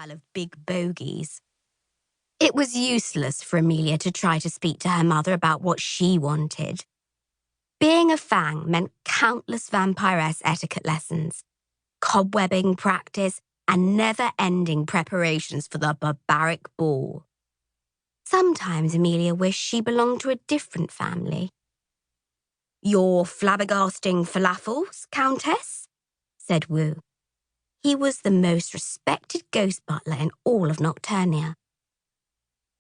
pile of big bogies. It was useless for Amelia to try to speak to her mother about what she wanted. Being a Fang meant countless vampiress etiquette lessons, cobwebbing practice, and never-ending preparations for the Barbaric Ball. Sometimes Amelia wished she belonged to a different family. "You're flabbergasting falafels, Countess?" said Wu. He was the most respected ghost butler in all of Nocturnia.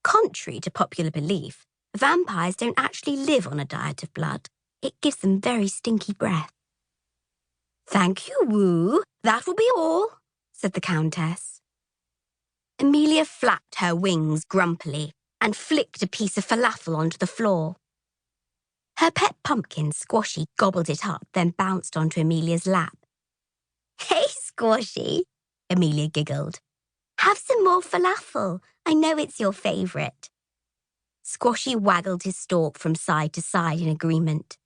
Contrary to popular belief, vampires don't actually live on a diet of blood. It gives them very stinky breath. "Thank you, Wu. That will be all," said the Countess. Amelia flapped her wings grumpily and flicked a piece of falafel onto the floor. Her pet pumpkin, Squashy, gobbled it up, then bounced onto Amelia's lap. "Hey, Squashy," Amelia giggled. "Have some more falafel. I know it's your favourite." Squashy waggled his stalk from side to side in agreement.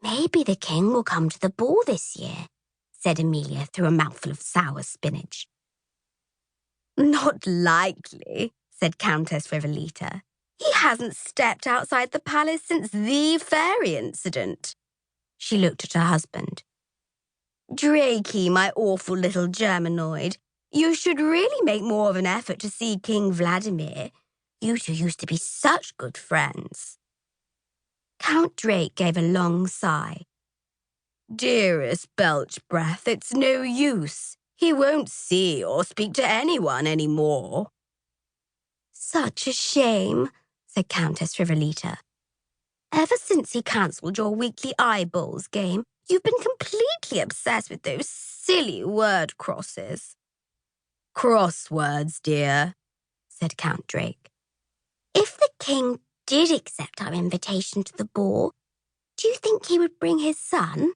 "Maybe the king will come to the ball this year," said Amelia through a mouthful of sour spinach. "Not likely," said Countess Rivolita. "He hasn't stepped outside the palace since the fairy incident." She looked at her husband. "Drakey, my awful little Germanoid, you should really make more of an effort to see King Vladimir. You two used to be such good friends." Count Drake gave a long sigh. "Dearest Belch Breath, it's no use. He won't see or speak to anyone anymore." "Such a shame," said Countess Rivolita. "Ever since he cancelled your weekly eyeballs game, you've been completely obsessed with those silly word crosses." "Crosswords, dear," said Count Drake. "If the king did accept our invitation to the ball, do you think he would bring his son?"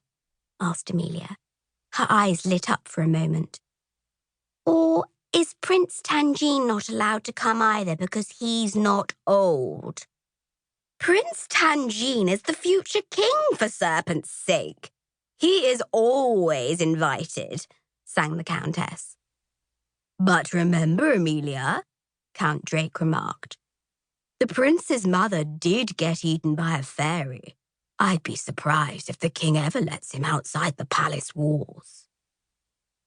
asked Amelia. Her eyes lit up for a moment. "Or is Prince Tangine not allowed to come either because he's not old?" "Prince Tangine is the future king, for serpent's sake. He is always invited," sang the Countess. "But remember, Amelia," Count Drake remarked, "the prince's mother did get eaten by a fairy. I'd be surprised if the king ever lets him outside the palace walls."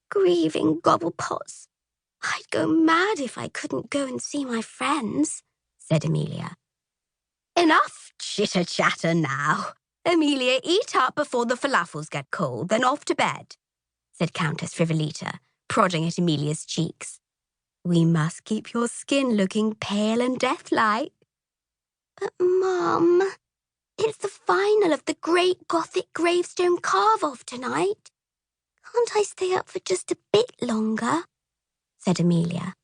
"Grieving gobblepots. I'd go mad if I couldn't go and see my friends," said Amelia. "Enough chitter-chatter now. Amelia, eat up before the falafels get cold, then off to bed," said Countess Rivolita, prodding at Amelia's cheeks. "We must keep your skin looking pale and death-like." "But, Mum, it's the final of the great Gothic gravestone carve-off tonight. Can't I stay up for just a bit longer?" said Amelia.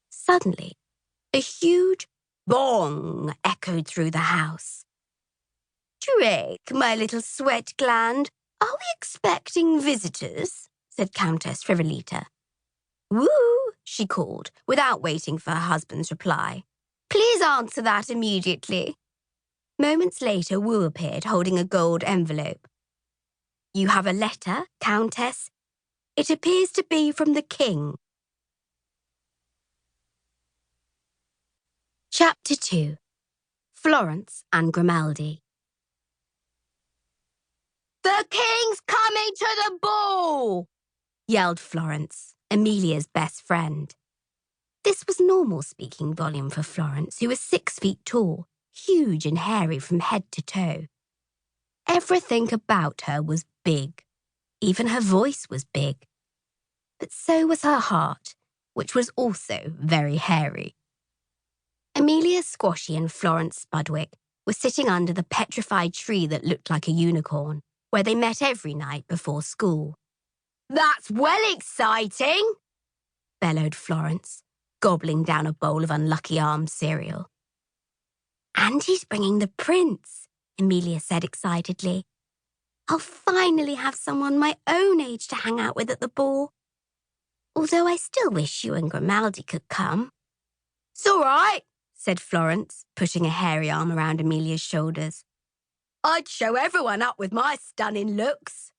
Suddenly, a huge bong echoed through the house. "Drake, my little sweat gland, are we expecting visitors?" said Countess Rivolita. "Woo!" she called, without waiting for her husband's reply. "Please answer that immediately." Moments later, Wu appeared holding a gold envelope. "You have a letter, Countess. It appears to be from the king." Chapter 2. Florence and Grimaldi. "The king's coming to the ball!" yelled Florence, Amelia's best friend. This was normal speaking volume for Florence, who was 6 feet tall, huge and hairy from head to toe. Everything about her was big. Even her voice was big. But so was her heart, which was also very hairy. Amelia Squashy and Florence Spudwick were sitting under the petrified tree that looked like a unicorn, where they met every night before school. "That's well exciting," bellowed Florence, gobbling down a bowl of Unlucky Arms cereal. "And he's bringing the prince," Amelia said excitedly. "I'll finally have someone my own age to hang out with at the ball. Although I still wish you and Grimaldi could come." "It's all right," said Florence, putting a hairy arm around Amelia's shoulders. "I'd show everyone up with my stunning looks."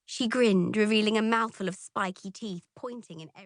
She grinned, revealing a mouthful of spiky teeth pointing in every